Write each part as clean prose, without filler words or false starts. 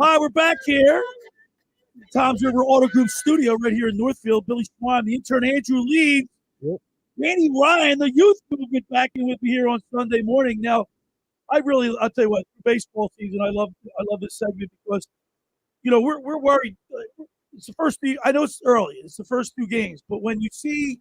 Hi, we're back here. Tom's River Auto Group studio right here in Northfield. Billy Schweim, the intern Andrew Lee, Danny Ryan, the youth movement back in with me here on Sunday morning. Now, I'll tell you what, baseball season, I love this segment because, we're worried. It's the first – I know it's early. It's the first 2 games. But when you see,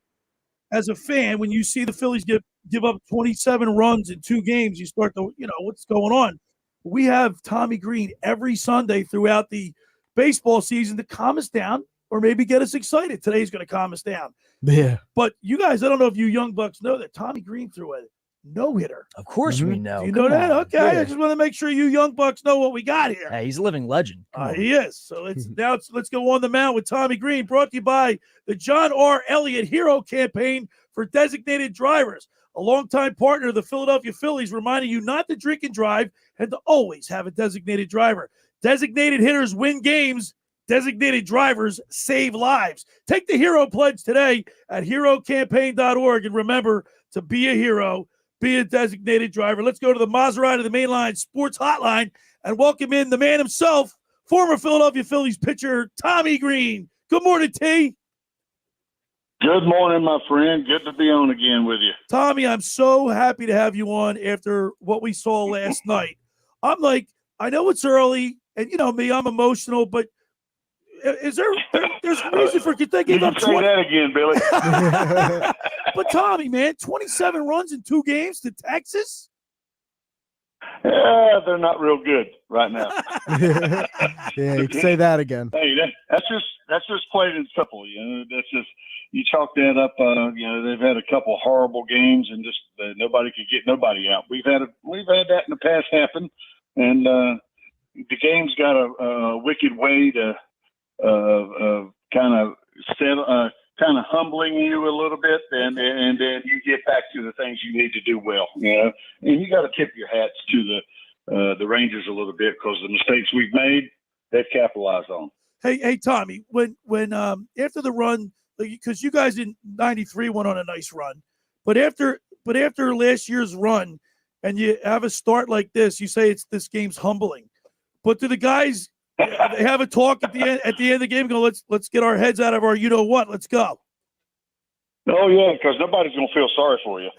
as a fan, when you see the Phillies give up 27 runs in 2 games, you start to, what's going on? We have Tommy Green every Sunday throughout the baseball season to calm us down or maybe get us excited. Today's going to calm us down. Yeah. But you guys, I don't know if you young bucks know that Tommy Green threw a no-hitter. Of course we know. Do you know that? Okay. Yeah. I just want to make sure you young bucks know what we got here. Hey, he's a living legend. He is. So let's go on the mound with Tommy Green, brought to you by the John R. Elliot Hero Campaign for designated drivers. A longtime partner of the Philadelphia Phillies, reminding you not to drink and drive and to always have a designated driver. Designated hitters win games. Designated drivers save lives. Take the Hero Pledge today at herocampaign.org. And remember, to be a hero, be a designated driver. Let's go to the Maserati, the Mainline Sports Hotline, and welcome in the man himself, former Philadelphia Phillies pitcher Tommy Green. Good morning, T. Good morning, my friend. Good to be on again with you. Tommy, I'm so happy to have you on after what we saw last night. I'm like, I know it's early, and you know me, I'm emotional, but there's a reason for thinking up 20. Say that again, Billy. But Tommy, man, 27 runs in 2 games to Texas? Yeah, they're not real good right now. Yeah, you can say that again. Hey, that's just plain and simple. That's just, you chalk that up. They've had a couple horrible games and just nobody could get nobody out. We've had that in the past happen, and the game's got a wicked way to kind of humbling you a little bit, and then you get back to the things you need to do well. And you got to tip your hats to the Rangers a little bit because the mistakes we've made, they've capitalized on. Hey, Tommy, when after the run, because you guys in '93 went on a nice run, but after last year's run, and you have a start like this, you say this game's humbling. But do the guys? They have a talk at the end of the game. Go, let's get our heads out of our what. Let's go. Oh yeah, because nobody's gonna feel sorry for you.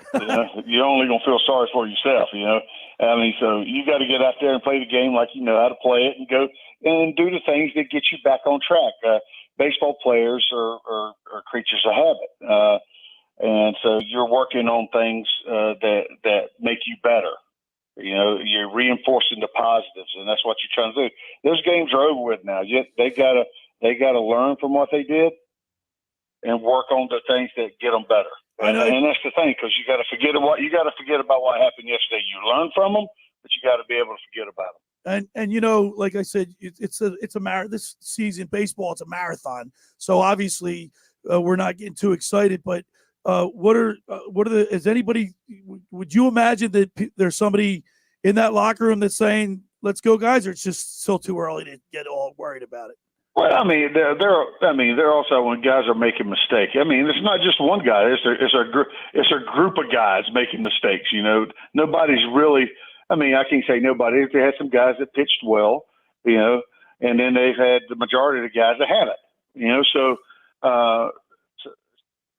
You're only gonna feel sorry for yourself. I mean, so you got to get out there and play the game like you know how to play it, and go and do the things that get you back on track. Baseball players are creatures of habit, and so you're working on things that make you better. You're reinforcing the positives, and that's what you're trying to do. Those games are over with now. They gotta learn from what they did and work on the things that get them better. And that's the thing, because you got to forget about what happened yesterday. You learn from them, but you got to be able to forget about them. And like I said, it's a marathon. This season, baseball, it's a marathon. So obviously, we're not getting too excited, but. Is anybody, would you imagine that there's somebody in that locker room that's saying, let's go guys, or it's just still too early to get all worried about it? Well, I mean, they're also when guys are making mistakes. I mean, it's not just one guy. It's a group of guys making mistakes. Nobody's really, I mean, I can't say nobody. They had some guys that pitched well, and then they've had the majority of the guys that haven't, so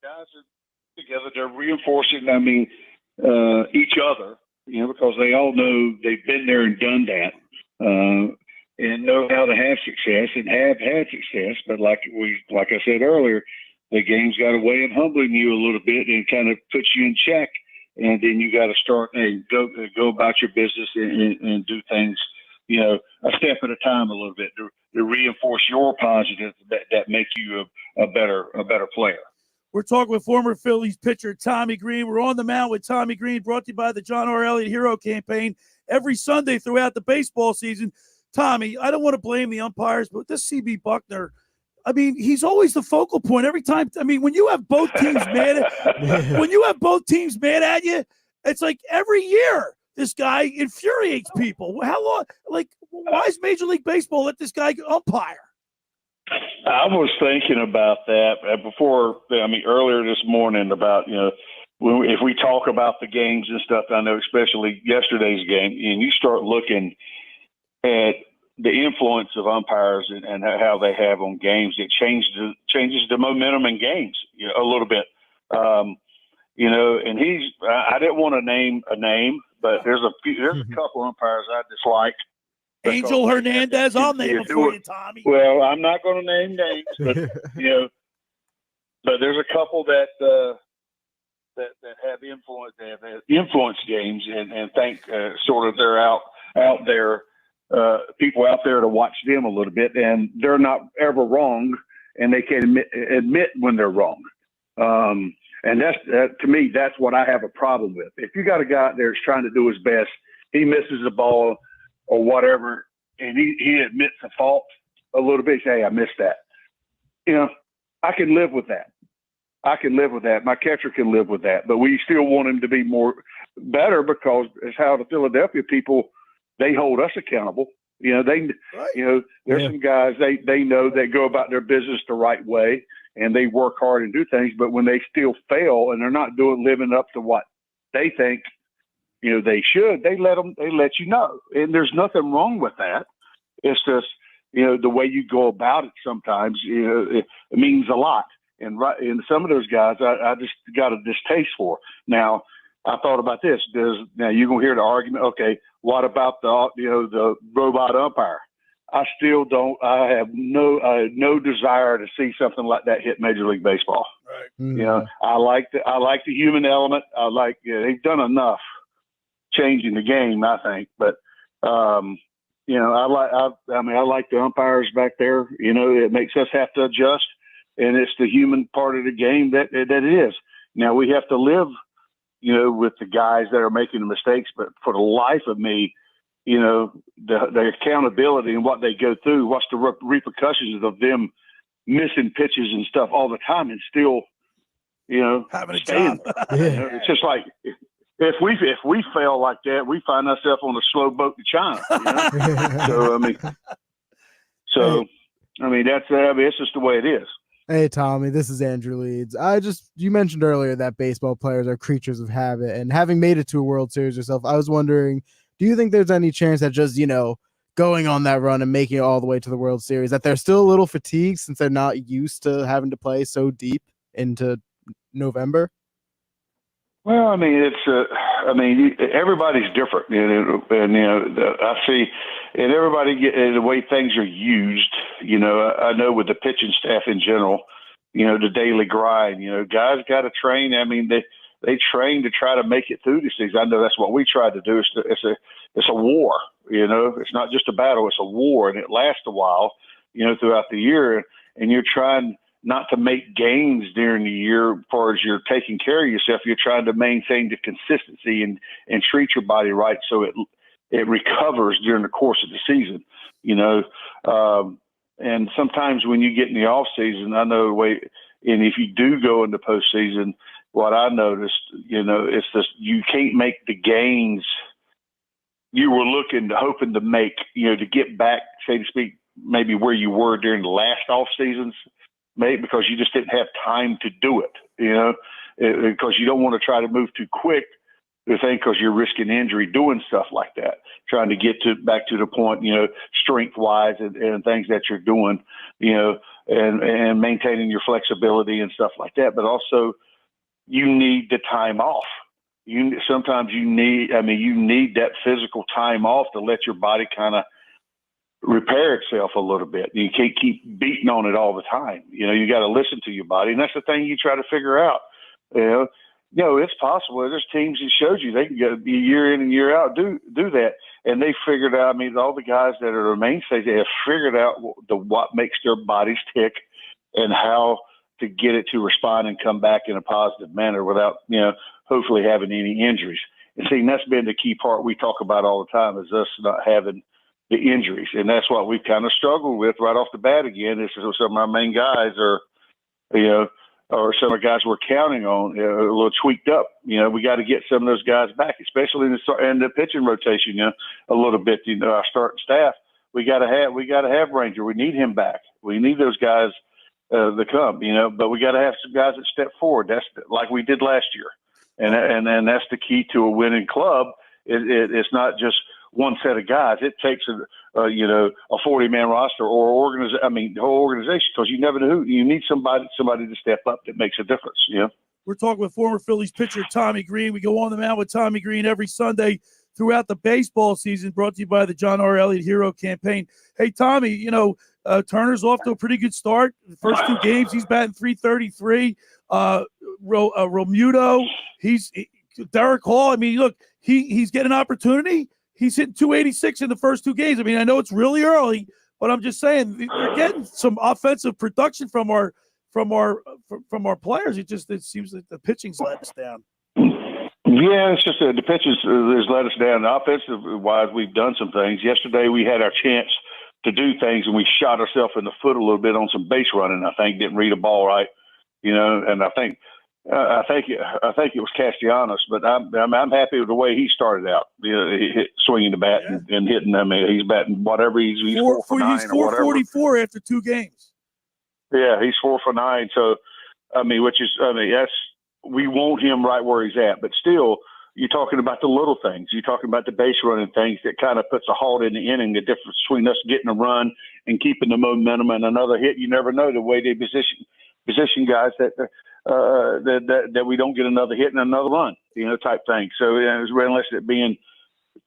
guys are together, they're reinforcing, each other, because they all know they've been there and done that, and know how to have success and have had success. But like I said earlier, the game's got a way of humbling you a little bit and kind of puts you in check, and then you got to start and go about your business and do things, a step at a time, a little bit to reinforce your positives that make you a better player. We're talking with former Phillies pitcher Tommy Green. We're on the mound with Tommy Green, brought to you by the John R. Elliot Hero Campaign every Sunday throughout the baseball season. Tommy, I don't want to blame the umpires, but this C.B. Buckner, I mean, he's always the focal point every time. I mean, when you have both teams mad at you, it's like every year this guy infuriates people. How long? Why is Major League Baseball let this guy umpire? I was thinking about that earlier this morning about, if we talk about the games and stuff, I know especially yesterday's game, and you start looking at influence of umpires and how they have on games. It changes the momentum in games, a little bit. And I didn't want to name a name, but there's a couple umpires I dislike. Angel Hernandez, I'll name him for you, Tommy. Well, I'm not going to name names, but but there's a couple that have influence. They have influence games, and think sort of they're out there, people out there to watch them a little bit, and they're not ever wrong, and they can admit when they're wrong. And that's to me, that's what I have a problem with. If you got a guy out there that's trying to do his best, he misses a ball or whatever, and he admits a fault a little bit. Say, hey, I missed that. I can live with that. My catcher can live with that, but we still want him to be better because it's how the Philadelphia people, they hold us accountable. There's some guys, they know they go about their business the right way and they work hard and do things, but when they still fail and they're not living up to what they think, they should, they let you know. And there's nothing wrong with that. It's just, the way you go about it sometimes, it means a lot. And some of those guys, I just got a distaste for. Now, I thought about this. Now you're gonna hear the argument. Okay, what about the robot umpire? I still don't. I have no desire to see something like that hit Major League Baseball. Right. Mm-hmm. I like the human element. They've done enough changing the game, I think. But I like the umpires back there. It makes us have to adjust. And it's the human part of the game that it is. Now we have to live, with the guys that are making the mistakes. But for the life of me, the accountability and what they go through, what's the repercussions of them missing pitches and stuff all the time, and still, having a staying job. there. It's just like if we fail like that, we find ourselves on a slow boat to China. It's just the way it is. Hey, Tommy, this is Andrew Leeds. You mentioned earlier that baseball players are creatures of habit, and having made it to a World Series yourself, I was wondering, do you think there's any chance that just, going on that run and making it all the way to the World Series, that they're still a little fatigued since they're not used to having to play so deep into November? Well, everybody's different, I see, and everybody the way things are used. I know with the pitching staff in general, the daily grind. Guys got to train. They train to try to make it through the season. I know that's what we tried to do. It's a war. It's not just a battle. It's a war, and it lasts a while. Throughout the year, and you're trying not to make gains during the year as far as you're taking care of yourself. You're trying to maintain the consistency and treat your body right so it recovers during the course of the season, and sometimes when you get in the off season, I know the way, and if you do go into postseason, what I noticed, it's just, you can't make the gains you were hoping to make, to get back, so to speak, maybe where you were during the last off seasons. Maybe because you just didn't have time to do it, because you don't want to try to move too quick, because you're risking injury doing stuff like that, trying to get back to the point, strength wise and things that you're doing, and maintaining your flexibility and stuff like that. But also you need the time off. Sometimes you need that physical time off to let your body kind of repair itself a little bit. You can't keep beating on it all the time. You got to listen to your body, and that's the thing you try to figure out. It's possible. There's teams that showed you they can go year in and year out do that, and they figured out. All the guys that are the mainstays, they have figured out what makes their bodies tick and how to get it to respond and come back in a positive manner without hopefully having any injuries. And see, that's been the key part we talk about all the time, is us not having the injuries. And that's what we kind of struggled with right off the bat again. Is some of our main guys or some of the guys we're counting on a little tweaked up. We got to get some of those guys back, especially in the pitching rotation, a little bit, our starting staff. We got to have Ranger. We need him back. We need those guys to come, but we got to have some guys that step forward. That's like we did last year. And that's the key to a winning club. It's not just one set of guys. It takes a 40-man roster or the whole organization, because you never know who. You need somebody to step up that makes a difference. We're talking with former Phillies pitcher Tommy Green. We go on the mound with Tommy Green every Sunday throughout the baseball season, brought to you by the John R. Elliot Hero Campaign. Hey, Tommy, Turner's off to a pretty good start. The first 2 games, he's batting .333. Romuto, Derek Hall. I mean, look, he's getting an opportunity. He's hitting .286 in the first 2 games. I mean, I know it's really early, but I'm just saying we're getting some offensive production from our players. It seems like the pitching's let us down. Yeah, it's just the pitches has let us down. Offensive-wise, we've done some things. Yesterday, we had our chance to do things, and we shot ourselves in the foot a little bit on some base running. I think didn't read a ball right, and I think it was Castellanos, but I'm happy with the way he started out. Swinging the bat and hitting. I mean, he's batting whatever he's 4 for 9 he's 444 after 2 games. Yeah, he's 4 for 9. So, that's, we want him right where he's at. But still, you're talking about the little things. You're talking about the base running things that kind of puts a halt in the inning. The difference between us getting a run and keeping the momentum and another hit. You never know the way they position guys that we don't get another hit and another run, type thing. So unless it being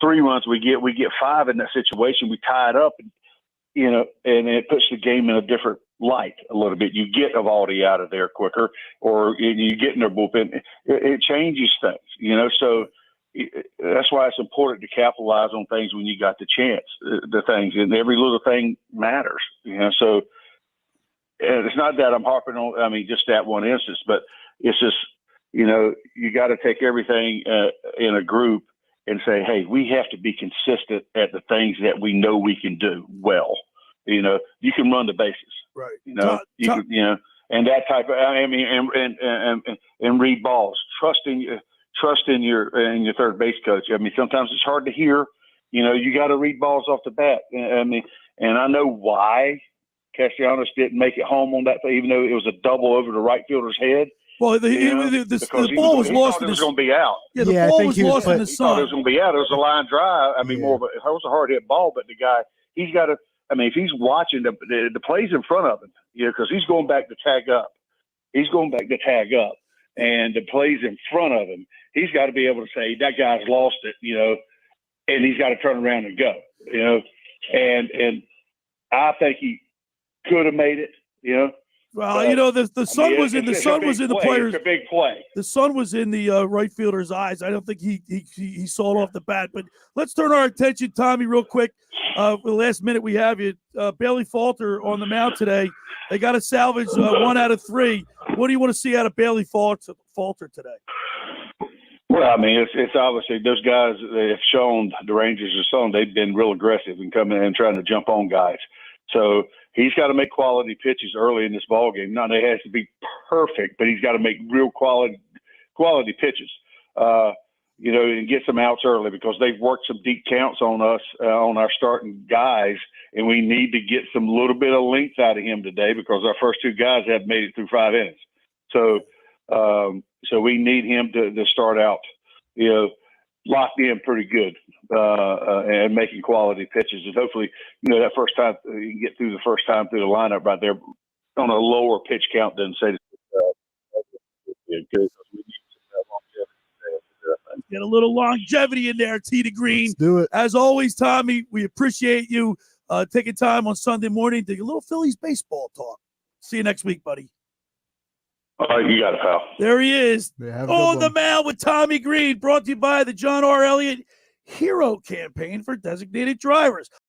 3 runs we get 5 in that situation, we tie it up, and it puts the game in a different light a little bit. You get Evaldi out of there quicker, or you get in their bullpen. It changes things, so that's why it's important to capitalize on things when you got the chance, the things, and every little thing matters, so it's not that I'm harping on, just that one instance, but it's just, you got to take everything in a group and say, hey, we have to be consistent at the things that we know we can do well. You can run the bases, right? And that type of, and read balls, trust in your third base coach. I mean, sometimes it's hard to hear, you got to read balls off the bat. And I know why Castellanos didn't make it home on that, even though it was a double over the right fielder's head. Well, the ball was lost. It was going to be out. Yeah, the ball was lost in the sun. It was going to be out. It was a line drive. It was a hard hit ball, but the guy, he's got to. If he's watching the plays in front of him, because he's going back to tag up. He's going back to tag up, and the plays in front of him, he's got to be able to say that guy's lost it, and he's got to turn around and go, and I think he could have made it, Well, the sun was in the players. It's a big play. The sun was in the right fielder's eyes. I don't think he saw it off the bat. But let's turn our attention, Tommy, real quick. For the last minute we have you, Bailey Falter on the mound today. They got to salvage 1 out of 3. What do you want to see out of Bailey Falter today? Well, it's obviously those guys that have shown, the Rangers have shown, they've been real aggressive in coming in and trying to jump on guys. So he's got to make quality pitches early in this ball game. Not that it has to be perfect, but he's got to make real quality pitches, and get some outs early, because they've worked some deep counts on us, on our starting guys, and we need to get some little bit of length out of him today, because our first 2 guys have made it through 5 innings. So we need him to start out, locked in pretty good, and making quality pitches. And hopefully, that first time you can get through the first time through the lineup right there on a lower pitch count than say good. Get a little longevity in there, T to Green. Let's do it. As always, Tommy, we appreciate you taking time on Sunday morning to get a little Phillies baseball talk. See you next week, buddy. All right, you got it, pal. There he is, on the mound with Tommy Green, brought to you by the John R. Elliot Hero Campaign for designated drivers.